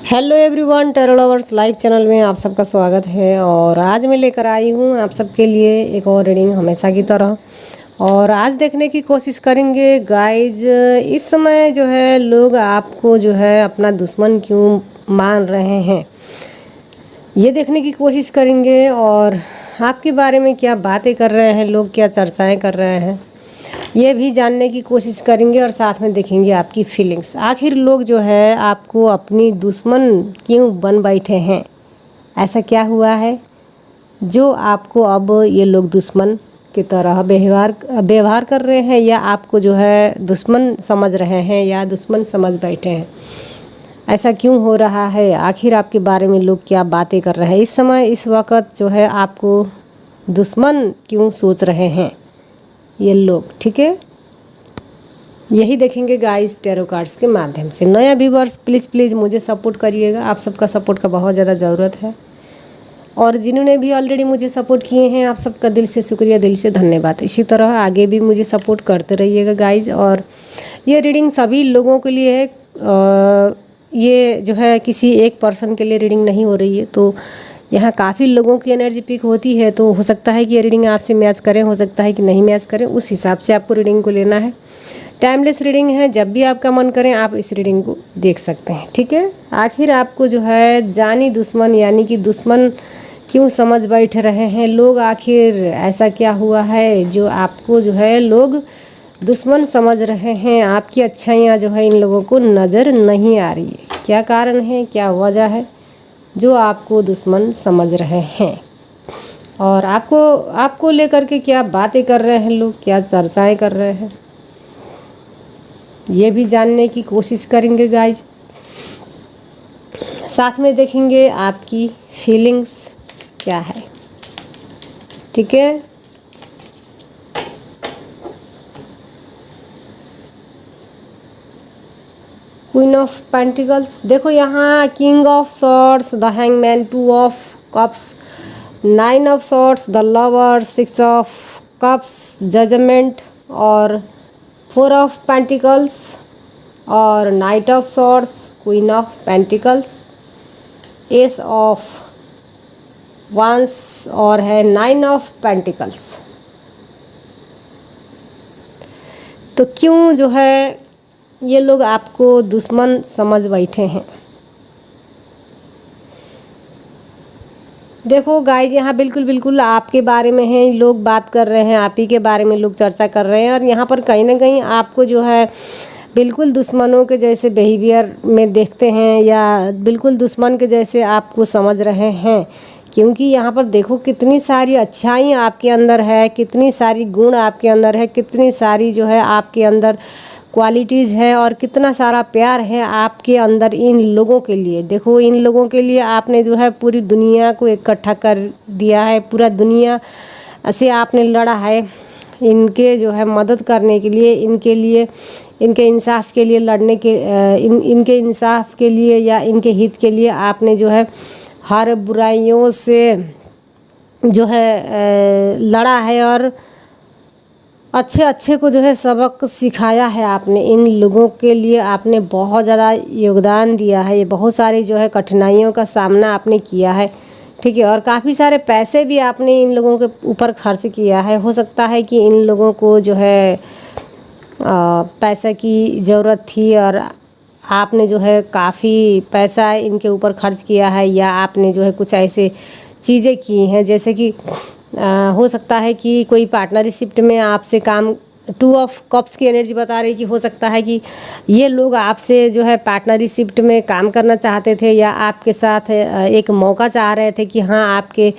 Hello everyone, tarot lovers live channel में आप सबका स्वागत है। और आज मैं लेकर आई हूँ आप सबके लिए एक और रीडिंग हमेशा की तरह। और आज देखने की कोशिश करेंगे गाइज, इस समय जो है लोग आपको जो है अपना दुश्मन क्यों मान रहे हैं, ये देखने की कोशिश करेंगे। और आपके बारे में क्या बातें कर रहे हैं लोग, क्या चर्चाएं कर रहे हैं, ये भी जानने की कोशिश करेंगे। और साथ में देखेंगे आपकी फीलिंग्स, आखिर लोग जो है आपको अपनी दुश्मन क्यों बन बैठे हैं। ऐसा क्या हुआ है जो आपको अब ये लोग दुश्मन की तरह व्यवहार कर रहे हैं, या आपको जो है दुश्मन समझ रहे हैं या दुश्मन समझ बैठे हैं। ऐसा क्यों हो रहा है, आखिर आपके बारे में लोग क्या बातें कर रहे हैं इस समय, इस वक्त जो है आपको दुश्मन क्यों सोच रहे हैं ये लोग। ठीक है, यही देखेंगे गाइस टैरो कार्ड्स के माध्यम से। नया व्यूवर्स प्लीज़ मुझे सपोर्ट करिएगा, आप सबका सपोर्ट का बहुत ज़्यादा ज़रूरत है। और जिन्होंने भी ऑलरेडी मुझे सपोर्ट किए हैं, आप सबका दिल से शुक्रिया, दिल से धन्यवाद। इसी तरह आगे भी मुझे सपोर्ट करते रहिएगा गाइज। और ये रीडिंग सभी लोगों के लिए है, ये जो है किसी एक पर्सन के लिए रीडिंग नहीं हो रही है। तो यहाँ काफ़ी लोगों की एनर्जी पिक होती है, तो हो सकता है कि ये रीडिंग आपसे मैच करें, हो सकता है कि नहीं मैच करें। उस हिसाब से आपको रीडिंग को लेना है। टाइमलेस रीडिंग है, जब भी आपका मन करें आप इस रीडिंग को देख सकते हैं। ठीक है, आखिर आपको जो है जानी दुश्मन यानी कि दुश्मन क्यों समझ बैठ रहे हैं लोग, आखिर ऐसा क्या हुआ है जो आपको जो है लोग दुश्मन समझ रहे हैं। आपकी अच्छाइयाँ जो है इन लोगों को नज़र नहीं आ रही है। क्या कारण है, क्या वजह है जो आपको दुश्मन समझ रहे हैं, और आपको लेकर के क्या बातें कर रहे हैं लोग, क्या चर्चाएं कर रहे हैं, ये भी जानने की कोशिश करेंगे गाइज। साथ में देखेंगे आपकी फीलिंग्स क्या है। ठीक है, क्वीन ऑफ पेंटिकल्स, देखो यहाँ king of swords, the hangman, two of cups, nine of swords, the lover, six of cups, judgement, और फोर ऑफ पेंटिकल्स, और knight of swords, queen of pentacles, ace of wands, और है nine of pentacles. तो क्यों जो है ये लोग आपको दुश्मन समझ बैठे हैं। देखो गाइज, यहाँ बिल्कुल आपके बारे में है लोग बात कर रहे हैं, आप ही के बारे में लोग चर्चा कर रहे हैं। और यहाँ पर कहीं ना कहीं आपको जो है बिल्कुल दुश्मनों के जैसे बिहेवियर में देखते हैं, या बिल्कुल दुश्मन के जैसे आपको समझ रहे हैं। क्योंकि यहाँ पर देखो कितनी सारी अच्छाई आपके अंदर है, कितनी सारी गुण आपके अंदर है, कितनी सारी जो है आपके अंदर क्वालिटीज़ है, और कितना सारा प्यार है आपके अंदर इन लोगों के लिए। देखो इन लोगों के लिए आपने जो है पूरी दुनिया को इकट्ठा कर दिया है, पूरा दुनिया से आपने लड़ा है इनके जो है मदद करने के लिए, इनके लिए, इनके इंसाफ के लिए लड़ने के, इनके इंसाफ के लिए या इनके हित के लिए आपने जो है हर बुराइयों से जो है लड़ा है, और अच्छे को जो है सबक सिखाया है आपने। इन लोगों के लिए आपने बहुत ज़्यादा योगदान दिया है, ये बहुत सारी जो है कठिनाइयों का सामना आपने किया है। ठीक है, और काफ़ी सारे पैसे भी आपने इन लोगों के ऊपर खर्च किया है। हो सकता है कि इन लोगों को जो है पैसा की ज़रूरत थी, और आपने जो है काफ़ी पैसा इनके ऊपर खर्च किया है, या आपने जो है कुछ ऐसे चीज़ें की हैं जैसे कि हो सकता है कि कोई पार्टनरशिप में आपसे काम, टू ऑफ कप्स की एनर्जी बता रही कि हो सकता है कि ये लोग आपसे जो है पार्टनरशिप में काम करना चाहते थे, या आपके साथ एक मौका चाह रहे थे कि हाँ आपके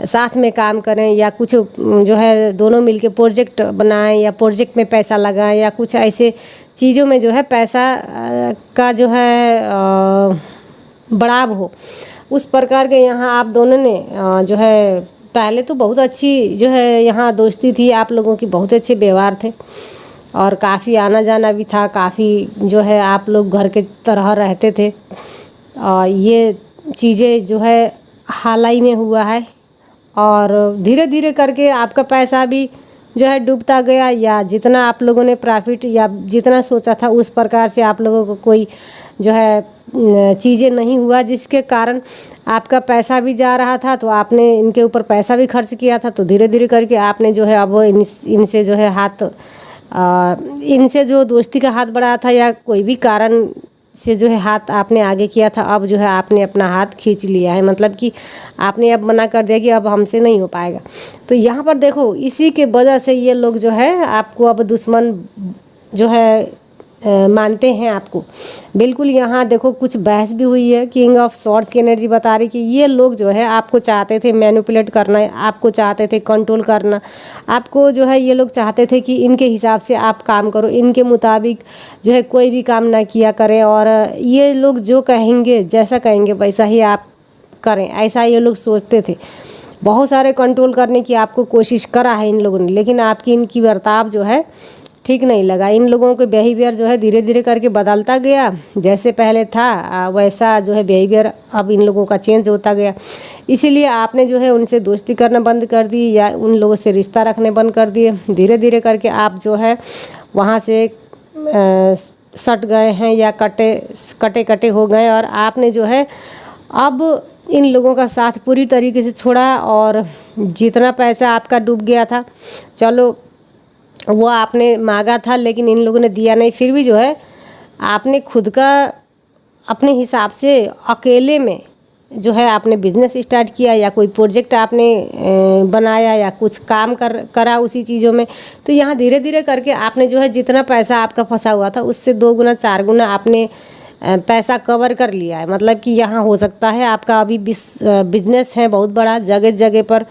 साथ में काम करें, या कुछ जो है दोनों मिलके प्रोजेक्ट बनाएं, या प्रोजेक्ट में पैसा लगाएं, या कुछ ऐसे चीज़ों में जो है पैसा का जो है बढ़ाव हो, उस प्रकार के यहाँ आप दोनों ने जो है पहले तो बहुत अच्छी जो है यहाँ दोस्ती थी, आप लोगों की बहुत अच्छे व्यवहार थे, और काफ़ी आना जाना भी था, काफ़ी जो है आप लोग घर के तरह रहते थे। और ये चीज़ें जो है हाल ही में हुआ है, और धीरे धीरे करके आपका पैसा भी जो है डूबता गया, या जितना आप लोगों ने प्रॉफिट या जितना सोचा था उस प्रकार से आप लोगों को कोई जो है चीज़ें नहीं हुआ, जिसके कारण आपका पैसा भी जा रहा था, तो आपने इनके ऊपर पैसा भी खर्च किया था। तो धीरे धीरे करके आपने जो है अब इनसे जो है इनसे जो दोस्ती का हाथ बढ़ाया था या कोई भी कारण से जो है हाथ आपने आगे किया था, अब जो है आपने अपना हाथ खींच लिया है। मतलब कि आपने अब मना कर दिया कि अब हमसे नहीं हो पाएगा। तो यहाँ पर देखो, इसी के वजह से ये लोग जो है आपको अब दुश्मन जो है मानते हैं आपको। बिल्कुल यहाँ देखो कुछ बहस भी हुई है। किंग ऑफ स्वॉर्ड्स की एनर्जी बता रही कि ये लोग जो है आपको चाहते थे मैनिपुलेट करना, आपको चाहते थे कंट्रोल करना, आपको जो है ये लोग चाहते थे कि इनके हिसाब से आप काम करो, इनके मुताबिक जो है कोई भी काम ना किया करें, और ये लोग जो कहेंगे, जैसा कहेंगे वैसा ही आप करें, ऐसा ये लोग सोचते थे। बहुत सारे कंट्रोल करने की आपको कोशिश करा है इन लोगों ने, लेकिन आपकी इनकी बर्ताव जो है ठीक नहीं लगा। इन लोगों के बिहेवियर जो है धीरे धीरे करके बदलता गया। जैसे पहले था वैसा जो है बिहेवियर अब इन लोगों का चेंज होता गया। इसीलिए आपने जो है उनसे दोस्ती करना बंद कर दी या उन लोगों से रिश्ता रखने बंद कर दिए। धीरे धीरे करके आप जो है वहाँ से सट गए हैं या कटे हो गए, और आपने जो है अब इन लोगों का साथ पूरी तरीके से छोड़ा। और जितना पैसा आपका डूब गया था, चलो वो आपने मांगा था लेकिन इन लोगों ने दिया नहीं, फिर भी जो है आपने खुद का अपने हिसाब से अकेले में जो है आपने बिज़नेस स्टार्ट किया या कोई प्रोजेक्ट आपने बनाया या कुछ काम करा उसी चीज़ों में। तो यहाँ धीरे धीरे करके आपने जो है जितना पैसा आपका फंसा हुआ था उससे 2 गुना 4 गुना आपने पैसा कवर कर लिया है। मतलब कि यहाँ हो सकता है आपका अभी बिजनेस है बहुत बड़ा, जगह जगह पर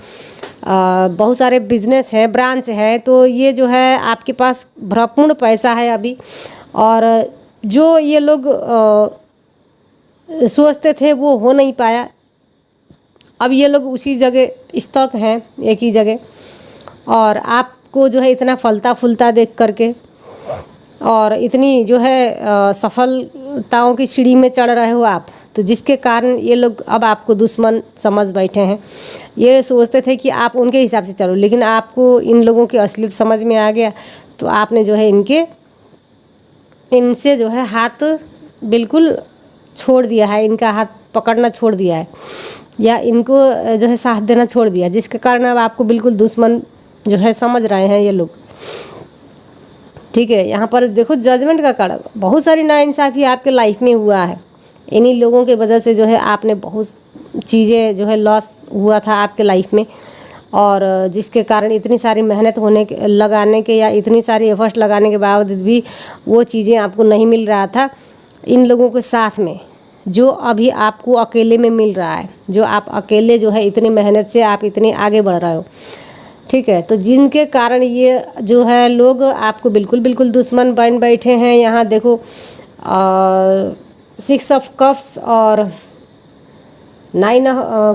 बहुत सारे बिजनेस है, ब्रांच है, तो ये जो है आपके पास भरपूर पैसा है अभी। और जो ये लोग सोचते थे वो हो नहीं पाया, अब ये लोग उसी जगह स्टक हैं, एक ही जगह। और आपको जो है इतना फलता फूलता देख करके और इतनी जो है सफलताओं की सीढ़ी में चढ़ रहे हो आप, तो जिसके कारण ये लोग अब आपको दुश्मन समझ बैठे हैं। ये सोचते थे कि आप उनके हिसाब से चलो, लेकिन आपको इन लोगों की असलियत समझ में आ गया, तो आपने जो है इनसे जो है हाथ बिल्कुल छोड़ दिया है, इनका हाथ पकड़ना छोड़ दिया है या इनको जो है साथ देना छोड़ दिया, जिसके कारण अब आपको बिल्कुल दुश्मन जो है समझ रहे हैं ये लोग। ठीक है, यहाँ पर देखो जजमेंट का कार्ड, बहुत सारी नाइंसाफ़ी आपके लाइफ में हुआ है। इन्हीं लोगों के वजह से जो है आपने बहुत चीज़ें जो है लॉस हुआ था आपके लाइफ में, और जिसके कारण इतनी सारी मेहनत लगाने के या इतनी सारी एफर्ट्स लगाने के बावजूद भी वो चीज़ें आपको नहीं मिल रहा था इन लोगों के साथ में, जो अभी आपको अकेले में मिल रहा है, जो आप अकेले जो है इतनी मेहनत से आप इतने आगे बढ़ रहे हो। ठीक है, तो जिनके कारण ये जो है लोग आपको बिल्कुल दुश्मन बन बैठे हैं। यहाँ देखो 6 ऑफ कप्स और 9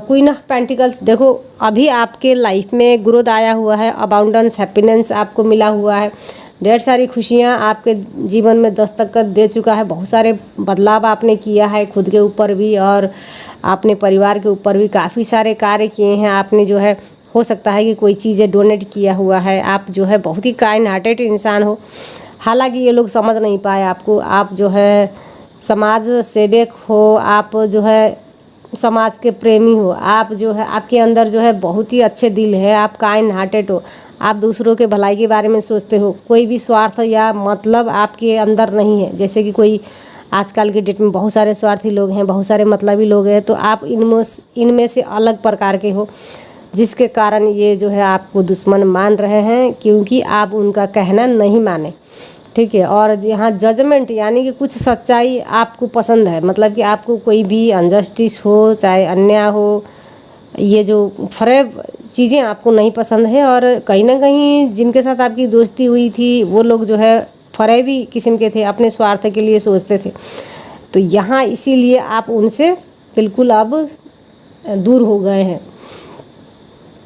क्वीन ऑफ पेंटिकल्स। देखो अभी आपके लाइफ में ग्रोथ आया हुआ है, अबाउंडेंस हैप्पीनेस आपको मिला हुआ है, ढेर सारी खुशियाँ आपके जीवन में दस्तखत दे चुका है, बहुत सारे बदलाव आपने किया है खुद के ऊपर भी और अपने परिवार के ऊपर भी, काफ़ी सारे कार्य किए हैं आपने। जो है हो सकता है कि कोई चीज़ें डोनेट किया हुआ है, आप जो है बहुत ही काइंड हार्टेड इंसान हो। हालांकि ये लोग समझ नहीं पाए आपको, आप जो है समाज सेवक हो, आप जो है समाज के प्रेमी हो, आप जो है आपके अंदर जो है बहुत ही अच्छे दिल है, आप काइंड हार्टेड हो, आप दूसरों के भलाई के बारे में सोचते हो, कोई भी स्वार्थ या मतलब आपके अंदर नहीं है। जैसे कि कोई आजकल के डेट में बहुत सारे स्वार्थी लोग हैं, बहुत सारे मतलबी लोग हैं, तो आप इनमें से अलग प्रकार के हो, जिसके कारण ये जो है आपको दुश्मन मान रहे हैं, क्योंकि आप उनका कहना नहीं माने। ठीक है, और यहाँ जजमेंट यानी कि कुछ सच्चाई आपको पसंद है, मतलब कि आपको कोई भी अनजस्टिस हो चाहे अन्याय हो, ये जो फरेब चीज़ें आपको नहीं पसंद है। और कहीं ना कहीं जिनके साथ आपकी दोस्ती हुई थी वो लोग जो है फरेबी किस्म के थे, अपने स्वार्थ के लिए सोचते थे, तो यहाँ इसीलिए आप उनसे बिल्कुल अब दूर हो गए हैं।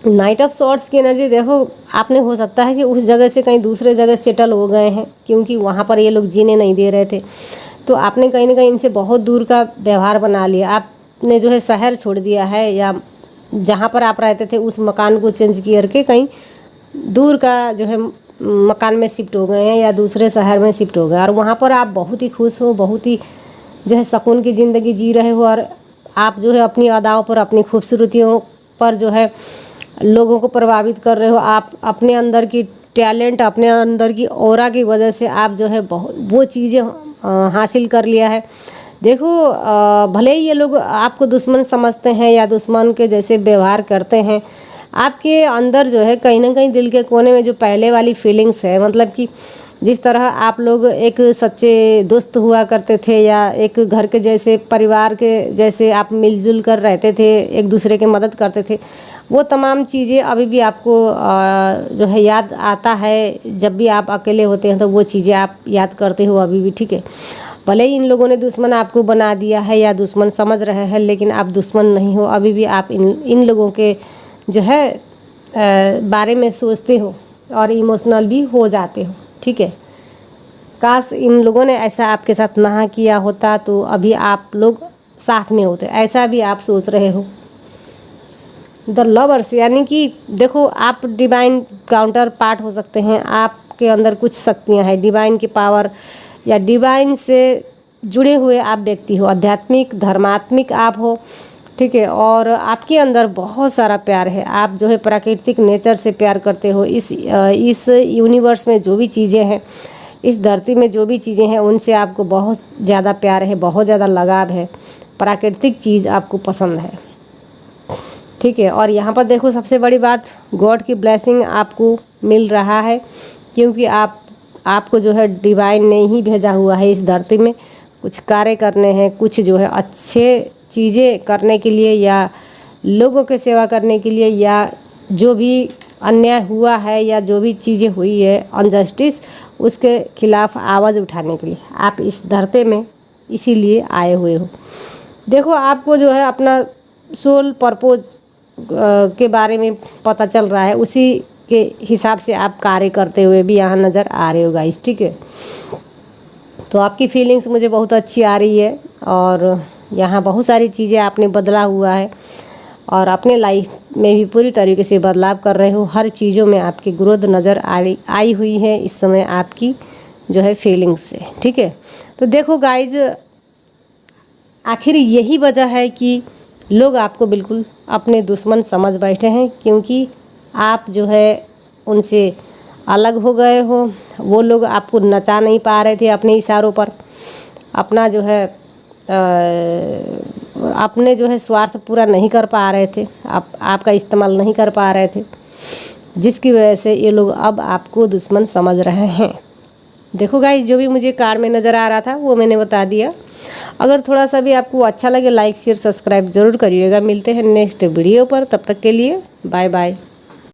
नाइट ऑफ स्वॉर्ड्स की एनर्जी देखो, आपने हो सकता है कि उस जगह से कहीं दूसरे जगह सेटल हो गए हैं, क्योंकि वहाँ पर ये लोग जीने नहीं दे रहे थे, तो आपने कहीं ना कहीं इनसे बहुत दूर का व्यवहार बना लिया। आपने जो है शहर छोड़ दिया है, या जहाँ पर आप रहते थे उस मकान को चेंज करके कहीं दूर का जो है मकान में शिफ्ट हो गए हैं या दूसरे शहर में शिफ्ट हो गए और वहाँ पर आप बहुत ही खुश हो, बहुत ही जो है सुकून की ज़िंदगी जी रहे हो और आप जो है अपनी अदाओं पर, अपनी खूबसूरतियों पर जो है लोगों को प्रभावित कर रहे हो। आप अपने अंदर की टैलेंट, अपने अंदर की ऑरा की वजह से आप जो है बहुत वो चीज़ें हासिल कर लिया है। देखो भले ही ये लोग आपको दुश्मन समझते हैं या दुश्मन के जैसे व्यवहार करते हैं, आपके अंदर जो है कहीं ना कहीं दिल के कोने में जो पहले वाली फीलिंग्स है, मतलब कि जिस तरह आप लोग एक सच्चे दोस्त हुआ करते थे या एक घर के जैसे, परिवार के जैसे आप मिलजुल कर रहते थे, एक दूसरे की मदद करते थे, वो तमाम चीज़ें अभी भी आपको जो है याद आता है। जब भी आप अकेले होते हैं तो वो चीज़ें आप याद करते हो अभी भी, ठीक है। भले ही इन लोगों ने दुश्मन आपको बना दिया है या दुश्मन समझ रहे हैं, लेकिन आप दुश्मन नहीं हो। अभी भी आप इन लोगों के जो है बारे में सोचते हो और इमोशनल भी हो जाते हो, ठीक है। काश इन लोगों ने ऐसा आपके साथ ना किया होता तो अभी आप लोग साथ में होते, ऐसा भी आप सोच रहे हो। द लवर्स यानी कि देखो, आप डिवाइन काउंटर पार्ट हो सकते हैं। आपके अंदर कुछ शक्तियाँ हैं, डिवाइन की पावर या डिवाइन से जुड़े हुए आप व्यक्ति हो, आध्यात्मिक धर्मात्मिक आप हो, ठीक है। और आपके अंदर बहुत सारा प्यार है। आप जो है प्राकृतिक नेचर से प्यार करते हो। इस यूनिवर्स में जो भी चीज़ें हैं, इस धरती में जो भी चीज़ें हैं, उनसे आपको बहुत ज़्यादा प्यार है, बहुत ज़्यादा लगाव है। प्राकृतिक चीज़ आपको पसंद है, ठीक है। और यहाँ पर देखो, सबसे बड़ी बात, गॉड की ब्लेसिंग आपको मिल रहा है, क्योंकि आपको जो है डिवाइन ने ही भेजा हुआ है इस धरती में कुछ कार्य करने हैं, कुछ जो है अच्छे चीज़ें करने के लिए या लोगों की सेवा करने के लिए, या जो भी अन्याय हुआ है या जो भी चीज़ें हुई है अनजस्टिस, उसके खिलाफ आवाज़ उठाने के लिए आप इस धरती में इसीलिए आए हुए हो। देखो, आपको जो है अपना सोल पर्पस के बारे में पता चल रहा है, उसी के हिसाब से आप कार्य करते हुए भी यहाँ नज़र आ रहे हो गाइस, ठीक है। तो आपकी फीलिंग्स मुझे बहुत अच्छी आ रही है और यहाँ बहुत सारी चीज़ें आपने बदला हुआ है और अपने लाइफ में भी पूरी तरीके से बदलाव कर रहे हो। हर चीज़ों में आपकी ग्रोथ नज़र आई हुई है इस समय आपकी जो है फीलिंग्स से, ठीक है। तो देखो गाइज, आखिर यही वजह है कि लोग आपको बिल्कुल अपने दुश्मन समझ बैठे हैं, क्योंकि आप जो है उनसे अलग हो गए हो। वो लोग आपको नचा नहीं पा रहे थे अपने इशारों पर, अपना जो है अपने जो है स्वार्थ पूरा नहीं कर पा रहे थे, आपका इस्तेमाल नहीं कर पा रहे थे, जिसकी वजह से ये लोग अब आपको दुश्मन समझ रहे हैं। देखो गाइस, जो भी मुझे कार्ड में नज़र आ रहा था वो मैंने बता दिया। अगर थोड़ा सा भी आपको अच्छा लगे, लाइक शेयर सब्सक्राइब ज़रूर करिएगा। मिलते हैं नेक्स्ट वीडियो पर, तब तक के लिए बाय बाय।